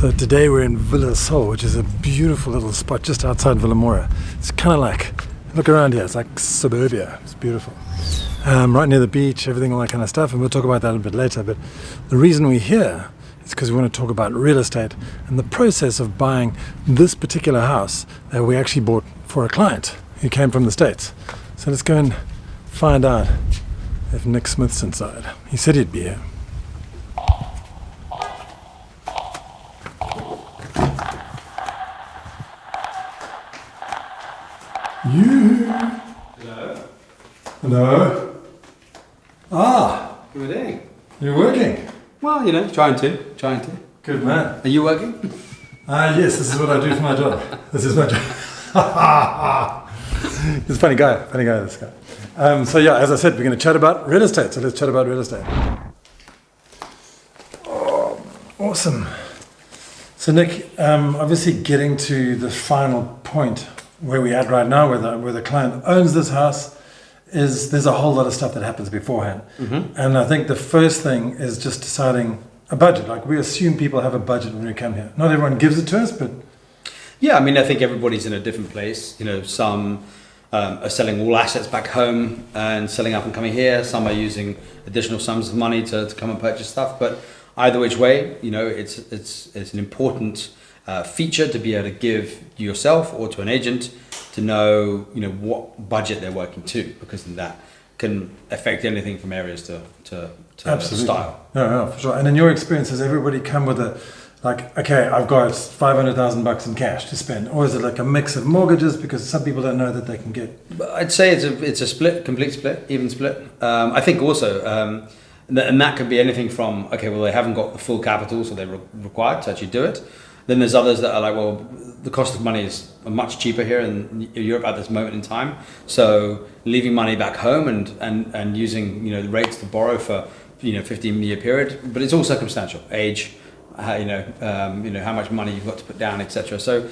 So today we're in Vila Sol, which is a beautiful little spot just outside Villamoura. It's kind of like, look around here, it's like suburbia. It's beautiful. Right near the beach, everything, all that kind of stuff, and we'll talk about that a little bit later. But the reason we're here is because we want to talk about real estate and the process of buying this particular house that we actually bought for a client who came from the States. So let's go and find out if Nick Smith's inside. He said he'd be here. Hello. Hello. Ah, What are you doing? you're working. Well, trying to. Good man. Are you working? Yes, this is what I do for my job. This is my job. He's a funny guy, this guy. So yeah, as I said, we're going to chat about real estate. So let's chat about real estate. Oh, awesome. So Nick, obviously getting to the final point where we're at right now, where the client owns this house, there's a whole lot of stuff that happens beforehand. Mm-hmm. And I think the first thing is just deciding a budget. Like, we assume people have a budget when we come here. Not everyone gives it to us, but... Yeah, I think everybody's in a different place. Some are selling all assets back home and selling up and coming here. Some are using additional sums of money to come and purchase stuff. But either which way, it's an important feature to be able to give yourself or to an agent to know, what budget they're working to, because that can affect anything from areas to Absolutely. style. No, for sure. And in your experience, does everybody come with okay, I've got $500,000 in cash to spend, or is it like a mix of mortgages? Because some people don't know that they can get. But I'd say it's a split, complete split, even split. I think also, and that could be anything from, okay, well, they haven't got the full capital, so they're required to actually do it. Then there's others that are like, well, the cost of money is much cheaper here in Europe at this moment in time. So leaving money back home and using, the rates to borrow for, 15-year period, but it's all circumstantial, age, how how much money you've got to put down, etc. So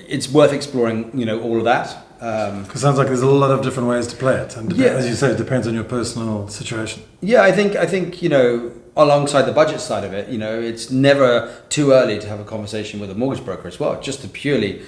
it's worth exploring, all of that. Because it sounds like there's a lot of different ways to play it, and as you say, it depends on your personal situation. Yeah, I think alongside the budget side of it, it's never too early to have a conversation with a mortgage broker as well, just to purely,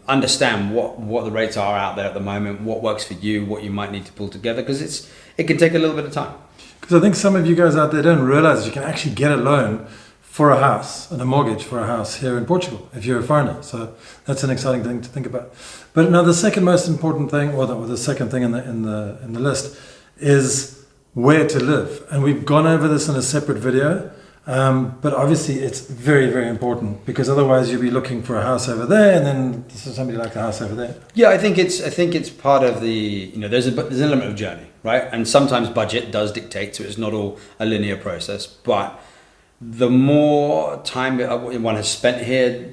understand what the rates are out there at the moment, what works for you, what you might need to pull together, because it can take a little bit of time. Because I think some of you guys out there don't realize you can actually get a loan for a house and a mortgage for a house here in Portugal if you're a foreigner. So that's an exciting thing to think about. But now the second most important thing, or the second thing in the list, is where to live. And we've gone over this in a separate video, but obviously it's very, very important, because otherwise you'll be looking for a house over there, and then somebody like a house over there. Yeah, I think it's part of the there's an element of journey, right? And sometimes budget does dictate, so it's not all a linear process, but the more time one has spent here,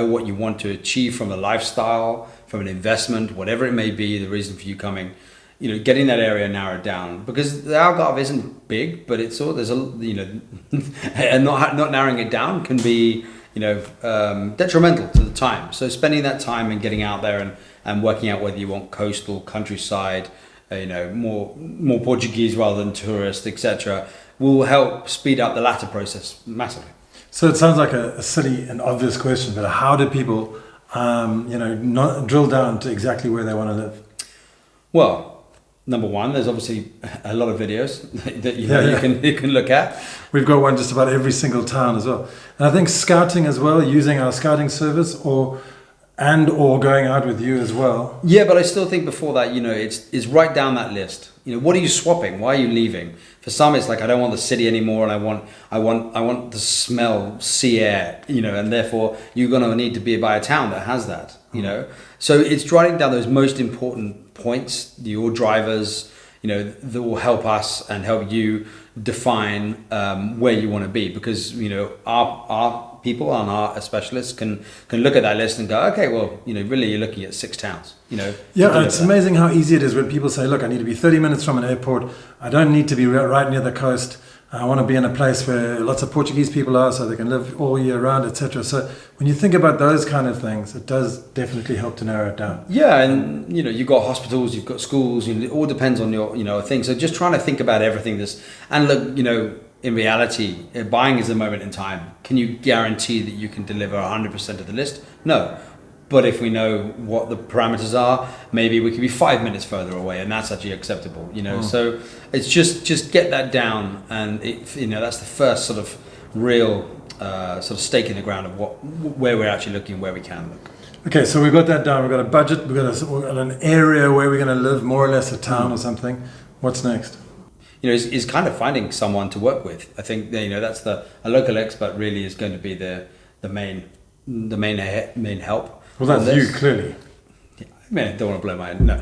what you want to achieve from a lifestyle, from an investment, whatever it may be, the reason for you coming, getting that area narrowed down, because the Algarve isn't big, but it's all, there's and not narrowing it down can be, detrimental to the time. So spending that time and getting out there and working out whether you want coastal, countryside, more Portuguese rather than tourist, etc., will help speed up the latter process massively. So it sounds like a silly and obvious question, but how do people, not drill down to exactly where they want to live? Well, number one, there's obviously a lot of videos that you can look at. We've got one just about every single town as well. And I think scouting as well, using our scouting service or going out with you as well. Yeah, but I still think before that, it's right down that list. What are you swapping? Why are you leaving? For some, it's like, I don't want the city anymore, and I want to smell sea air, and therefore you're going to need to be by a town that has that, So it's writing down those most important points, your drivers, that will help us and help you define where you want to be, because our people and our specialists can look at that list and go, okay, well, really you're looking at 6 towns. Yeah, it's amazing how easy it is when people say, look, I need to be 30 minutes from an airport. I don't need to be right near the coast. I want to be in a place where lots of Portuguese people are, so they can live all year round, etc. So when you think about those kind of things, it does definitely help to narrow it down. Yeah, and you've got hospitals, you've got schools. It all depends on your thing. So just trying to think about everything. And look, in reality, buying is a moment in time. Can you guarantee that you can deliver 100% of the list? No. But if we know what the parameters are, maybe we could be 5 minutes further away, and that's actually acceptable, you know. So it's just get that down, and that's the first sort of real sort of stake in the ground of where we're actually looking, where we can look. Okay, so we've got that down. We've got a budget. We've got an area where we're going to live, more or less a town or something. What's next? Is kind of finding someone to work with. I think that's a local expert really is going to be the main help. Well, that's you, clearly. Yeah, I mean, I don't want to blow my own, no.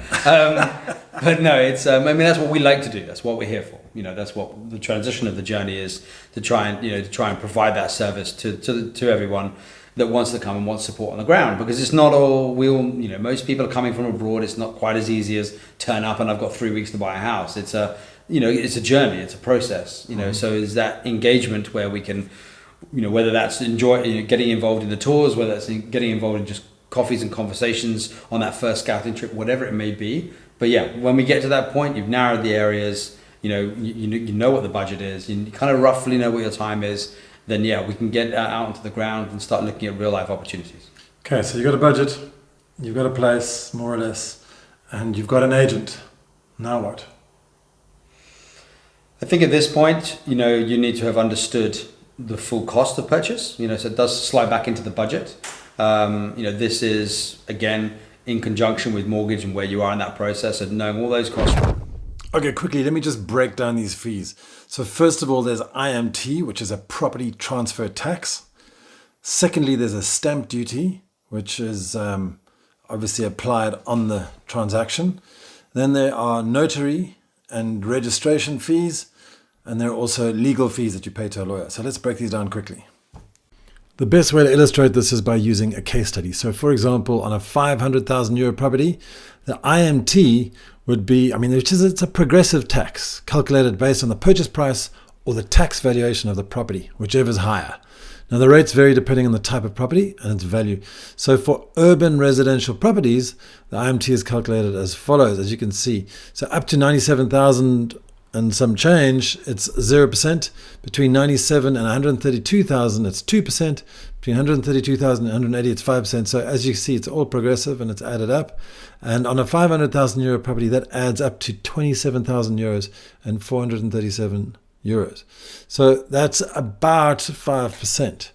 But no, it's, that's what we like to do. That's what we're here for. That's what the transition of the journey is, to try and provide that service to everyone that wants to come and wants support on the ground, because it's not all, most people are coming from abroad. It's not quite as easy as turn up and I've got 3 weeks to buy a house. It's a journey, it's a process, so is that engagement where we can, whether that's getting involved in the tours, whether that's getting involved in just coffees and conversations on that first scouting trip, whatever it may be. But yeah, when we get to that point, you've narrowed the areas, you know what the budget is, you kind of roughly know what your time is, then yeah, we can get out onto the ground and start looking at real life opportunities. Okay, so you've got a budget, you've got a place, more or less, and you've got an agent. Now what? I think at this point, you need to have understood the full cost of purchase, so it does slide back into the budget. This is, again, in conjunction with mortgage and where you are in that process and knowing all those costs. Okay, quickly, let me just break down these fees. So first of all, there's IMT, which is a property transfer tax. Secondly, there's a stamp duty, which is obviously applied on the transaction. Then there are notary and registration fees, and there are also legal fees that you pay to a lawyer. So let's break these down quickly. The best way to illustrate this is by using a case study. So for example, on a 500,000 euro property, the IMT would be, it's a progressive tax calculated based on the purchase price or the tax valuation of the property, whichever is higher. Now the rates vary depending on the type of property and its value. So for urban residential properties, the IMT is calculated as follows, as you can see. So up to 97,000 and some change, it's 0%. Between 97 and 132,000, it's 2%. Between 132,000 and 180, it's 5%. So as you see, it's all progressive and it's added up. And on a 500,000 euro property, that adds up to 27,000 euros and 437 euros. So that's about 5%.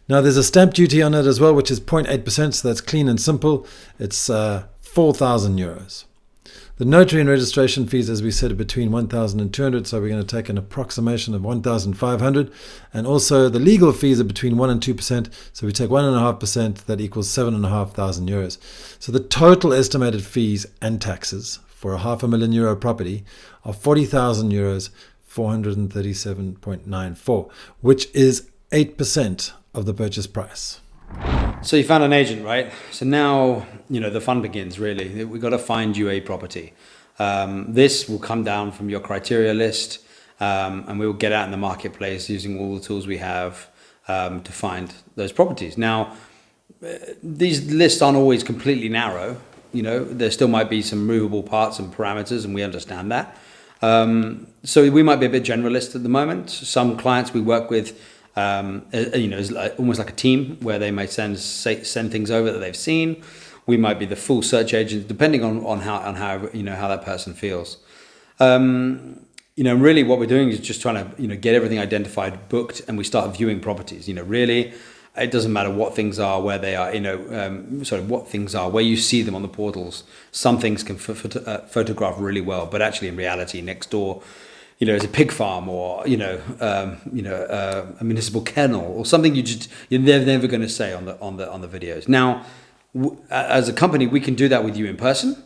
Now there's a stamp duty on it as well, which is 0.8%. So that's clean and simple. It's 4,000 euros. The notary and registration fees, as we said, are between 1,000 and 200, so we're going to take an approximation of 1,500. And also the legal fees are between 1 and 2%, so we take 1.5%, that equals 7,500 euros. So the total estimated fees and taxes for a €500,000 property are 40,000 euros, 437.94, which is 8% of the purchase price. So you found an agent, right? So now, the fun begins, really. We've got to find you a property. This will come down from your criteria list, and we will get out in the marketplace using all the tools we have to find those properties. Now, these lists aren't always completely narrow. There still might be some movable parts and parameters, and we understand that. So we might be a bit generalist at the moment. Some clients we work with, is almost like a team where they may send things over that they've seen. We might be the full search agent, depending on how that person feels. Really what we're doing is just trying to get everything identified, booked, and we start viewing properties. Really, it doesn't matter what things are, where they are. What things are, where you see them on the portals. Some things can photograph really well, but actually in reality, next door, it's a pig farm or a municipal kennel or something you're never going to say on the videos. Now, as a company, we can do that with you in person,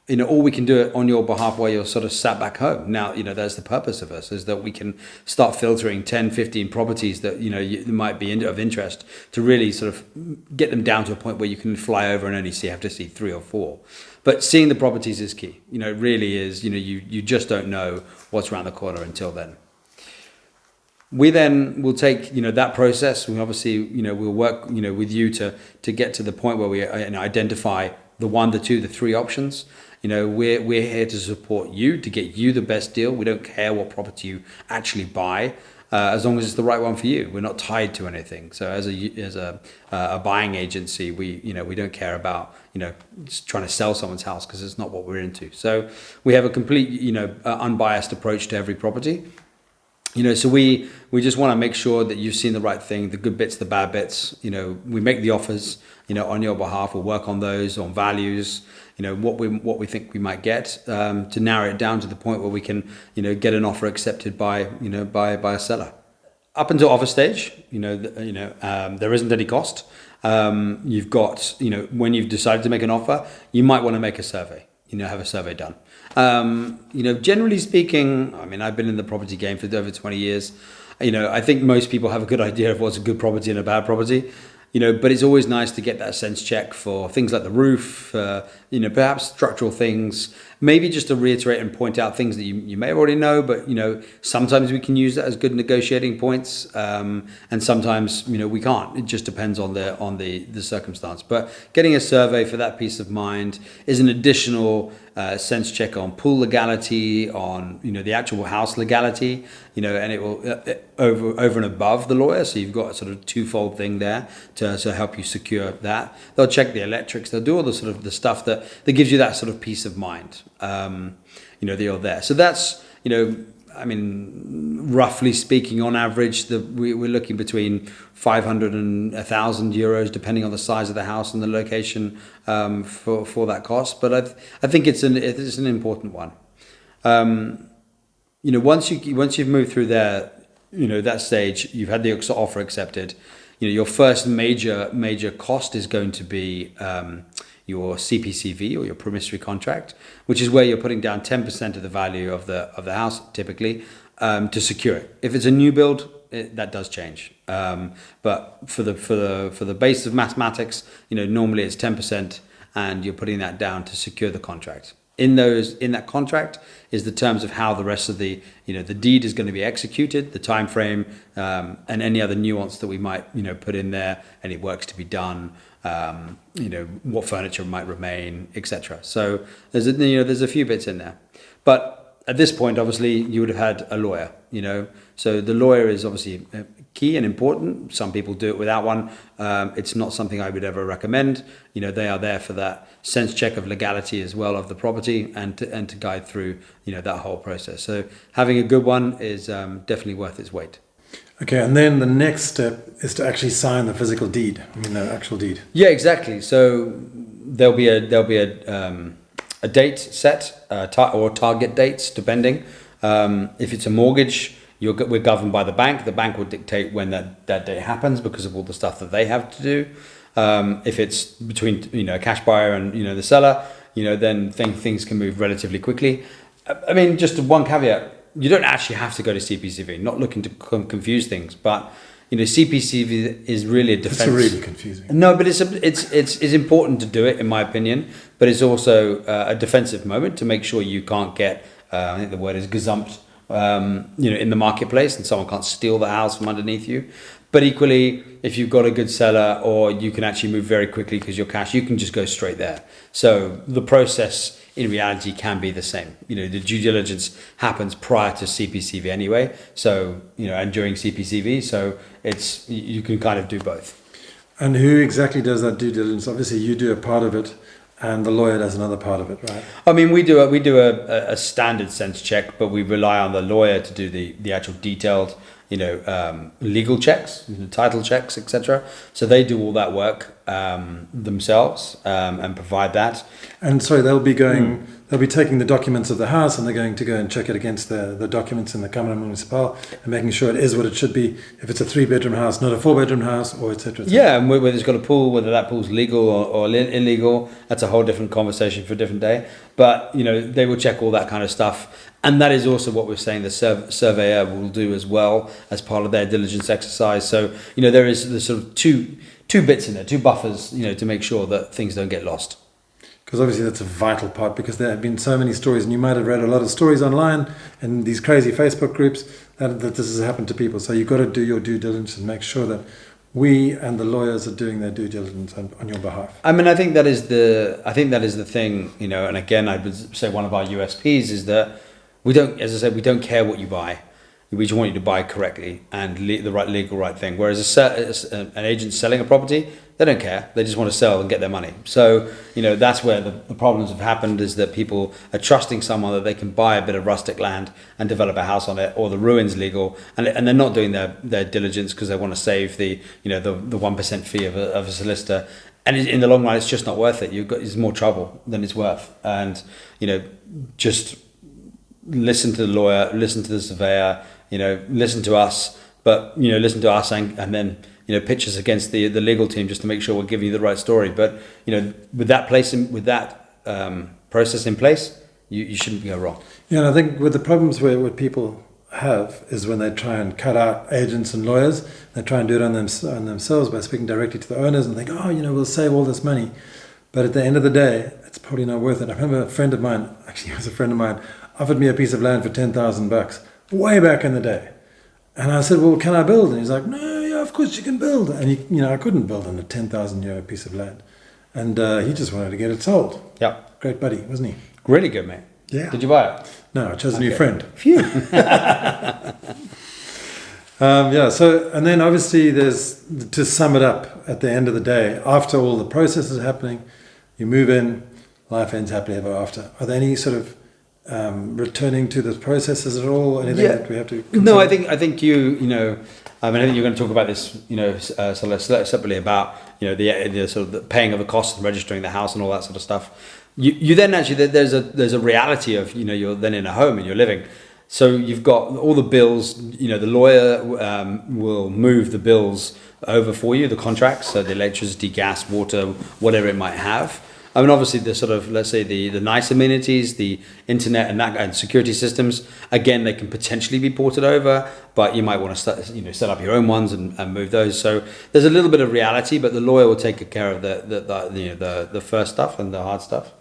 or we can do it on your behalf while you're sort of sat back home. Now, that's the purpose of us, is that we can start filtering 10, 15 properties that might be of interest to really sort of get them down to a point where you can fly over and only have to see 3 or 4. But seeing the properties is key. It really is. You just don't know what's around the corner until then. We then will take that process. We obviously we'll work with you to get to the point where we identify the 1, the 2, the 3 options. We're here to support you to get you the best deal. We don't care what property you actually buy. as long as it's the right one for you. We're not tied to anything. So as a buying agency, we don't care about just trying to sell someone's house, because it's not what we're into. So we have a complete unbiased approach to every property. So we just want to make sure that you've seen the right thing, the good bits, the bad bits. We make the offers, on your behalf. We'll work on those, on values, what we think we might get, to narrow it down to the point where we can, get an offer accepted by a seller. Up until offer stage, there isn't any cost. You've got, when you've decided to make an offer, you might want to make a survey. Have a survey done. Generally speaking, I've been in the property game for over 20 years. I think most people have a good idea of what's a good property and a bad property. But it's always nice to get that sense check for things like the roof, perhaps structural things, maybe just to reiterate and point out things that you may already know, but, sometimes we can use that as good negotiating points. And sometimes, we can't. It just depends on the circumstance. But getting a survey for that peace of mind is an additional sense check on pool legality, on, the actual house legality, and it will over and above the lawyer. So you've got a sort of twofold thing there to help you secure that. They'll check the electrics. They'll do all the sort of the stuff that gives you that sort of peace of mind, that you're there. So that's, roughly speaking, on average, we're looking between 500 and 1,000 euros, depending on the size of the house and the location, for that cost. But I think it's an important one. Once you've moved through there, that stage, you've had the offer accepted. Your first major cost is going to be your CPCV, or your promissory contract, which is where you're putting down 10% of the value of the house, typically, to secure it. If it's a new build, that does change. But for the base of mathematics, normally it's 10%, and you're putting that down to secure the contract. In that contract is the terms of how the rest of the deed is going to be executed, the time frame, and any other nuance that we might put in there, any works to be done, what furniture might remain, etc. So there's a few bits in there, but at this point, obviously, you would have had a lawyer. So the lawyer is obviously key and important. Some people do it without one. It's not something I would ever recommend. They are there for that sense check of legality as well of the property, and to guide through that whole process. So having a good one is definitely worth its weight. Okay, and then the next step is to actually sign the physical deed. The actual deed. Yeah, exactly. So there'll be a date set, or target dates, depending. If it's a mortgage, we're governed by the bank. The bank will dictate when that date happens, because of all the stuff that they have to do. If it's between a cash buyer and the seller, then things can move relatively quickly. Just one caveat: you don't actually have to go to CPCV. Not looking to confuse things, but CPCV is really a defense. It's really confusing. No, but it's important to do it, in my opinion. But it's also a defensive moment to make sure you can't get, I think the word is gazumped, in the marketplace, and someone can't steal the house from underneath you. But equally, if you've got a good seller, or you can actually move very quickly because you're cash, you can just go straight there. So the process in reality can be the same. The due diligence happens prior to CPCV anyway. So, and during CPCV. So you can kind of do both. And who exactly does that due diligence? Obviously, you do a part of it, and the lawyer does another part of it, right? We do a standard sense check, but we rely on the lawyer to do the actual detailed, legal checks, title checks, etc. So they do all that work themselves, and provide that. And sorry, they'll be taking the documents of the house, and they're going to go and check it against the documents in the Câmara Municipal, and making sure it is what it should be. If it's a 3-bedroom house, not a 4-bedroom house, or etc. Yeah, and whether it's got a pool, whether that pool's legal or illegal, that's a whole different conversation for a different day. But they will check all that kind of stuff. And that is also what we're saying the surveyor will do as well as part of their diligence exercise. So, there is the sort of two bits in there, two buffers, to make sure that things don't get lost. Because obviously that's a vital part, because there have been so many stories, and you might have read a lot of stories online and these crazy Facebook groups that this has happened to people. So you've got to do your due diligence and make sure that we and the lawyers are doing their due diligence on your behalf. I think that is the thing, and again, I would say one of our USPs is that we don't, as I said, we don't care what you buy. we just want you to buy correctly and the right legal right thing. Whereas an agent selling a property, they don't care. They just want to sell and get their money. So, that's where the problems have happened, is that people are trusting someone that they can buy a bit of rustic land and develop a house on it, or the ruin's legal, and they're not doing their diligence because they want to save the 1% fee of a solicitor. And in the long run, it's just not worth it. It's more trouble than it's worth. And, just listen to the lawyer, listen to the surveyor, listen to us, but, listen to us and then, pitch us against the legal team just to make sure we're giving you the right story. But, with that process in place, you shouldn't go wrong. Yeah, and I think with the problems what people have is when they try and cut out agents and lawyers, they try and do it on themselves by speaking directly to the owners and think, we'll save all this money. But at the end of the day, it's probably not worth it. I remember a friend of mine, actually it was a friend of mine, offered me a piece of land for $10,000 way back in the day. And I said, well, can I build? And he's like, no, yeah, of course you can build. And I couldn't build on a 10,000 euro piece of land. And he just wanted to get it sold. Yeah. Great buddy, wasn't he? Really good, mate. Yeah. Did you buy it? No, I chose a new friend. Phew. So, and then obviously there's, to sum it up at the end of the day, after all the processes are happening, you move in, life ends happily ever after. Are there any sort of returning to the processes at all? Anything that we have to consider? No, I think I think you're going to talk about this, separately about, the sort of the paying of the costs and registering the house and all that sort of stuff. You then actually, there's a reality of, you're then in a home and you're living. So you've got all the bills, the lawyer will move the bills over for you, the contracts, so the electricity, gas, water, whatever it might have. I mean, obviously the sort of, let's say the nice amenities, the internet and security systems, again, they can potentially be ported over, but you might want to set up your own ones and move those. So there's a little bit of reality, but the lawyer will take care of the first stuff and the hard stuff.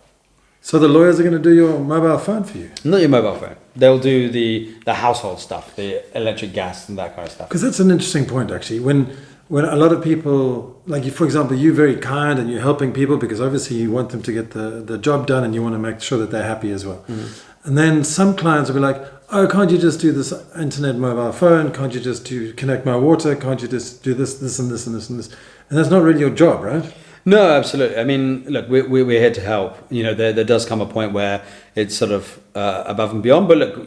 So the lawyers are going to do your mobile phone for you? Not your mobile phone. They'll do the household stuff, the electric, gas, and that kind of stuff. Because that's an interesting point, actually. When a lot of people, like you, for example, you're very kind and you're helping people because obviously you want them to get the job done and you want to make sure that they're happy as well. Mm-hmm. And then some clients will be like, oh, can't you just do this internet mobile phone? Can't you just connect my water? Can't you just do this and this and this and this? And that's not really your job, right? No, absolutely. I mean, look, we're here to help. There does come a point where it's sort of above and beyond. But look,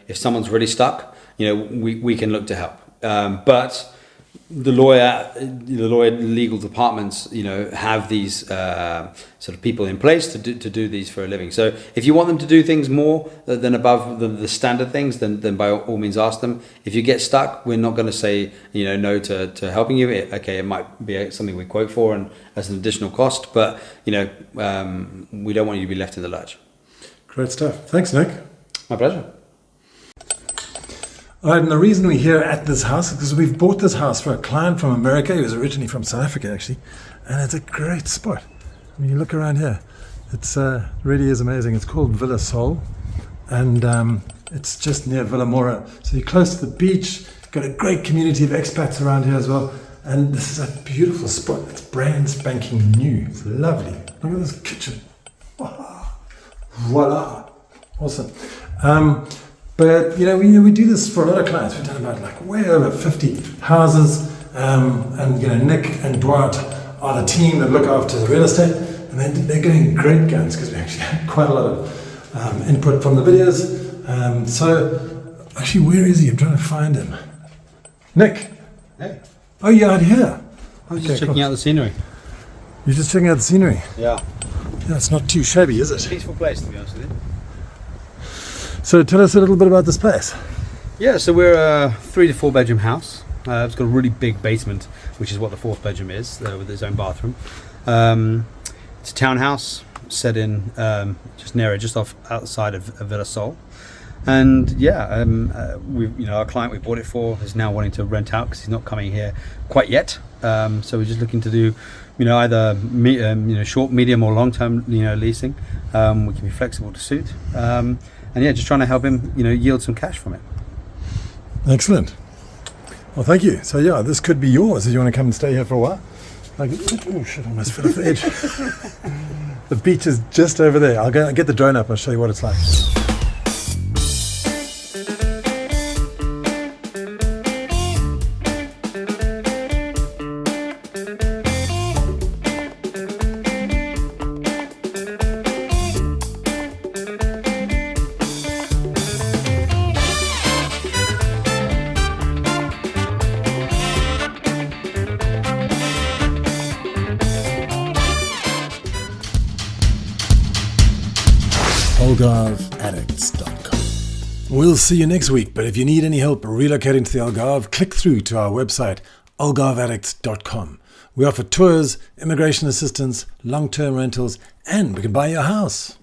if someone's really stuck, we can look to help. But the legal departments, have these sort of people in place to do these for a living. So if you want them to do things more than above the standard things, then by all means ask them. If you get stuck, we're not going to say no to helping you. It might be something we quote for and as an additional cost, but we don't want you to be left in the lurch. Great stuff. Thanks, Nick. My pleasure. All right, and the reason we're here at this house is because we've bought this house for a client from America. He was originally from South Africa, actually, and it's a great spot. I mean, you look around here, it's really is amazing. It's called Vila Sol, and it's just near Vila Moura. So you're close to the beach. Got a great community of expats around here as well, and this is a beautiful spot. It's brand spanking new. It's lovely. Look at this kitchen. Voila, awesome. But we do this for a lot of clients. We've done about way over 50 houses, and Nick and Duarte are the team that look after the real estate, and they're getting great guns because we actually had quite a lot of input from the videos. So actually, where is he? I'm trying to find him. Nick. Hey. Oh, you're out here. I was just checking out the scenery. You're just checking out the scenery. Yeah. Yeah, it's not too shabby, is it? Peaceful place, to be honest with you. So tell us a little bit about this place. Yeah, so we're a 3 to 4 bedroom house. It's got a really big basement, which is what the 4th bedroom is, with its own bathroom. It's a townhouse set in just outside of Vila Sol. And yeah, our client we bought it for is now wanting to rent out because he's not coming here quite yet. So we're just looking to do, either short, medium, or long-term, leasing. We can be flexible to suit. And yeah, just trying to help him, yield some cash from it. Excellent. Well, thank you. So yeah, this could be yours if you want to come and stay here for a while. Oh shit, I almost fell off the edge. The beach is just over there. I'll go get the drone up and I'll show you what it's like. algarveaddicts.com. We'll see you next week, but if you need any help relocating to the Algarve, click through to our website, algarveaddicts.com. We offer tours, immigration assistance, long-term rentals, and we can buy you a house.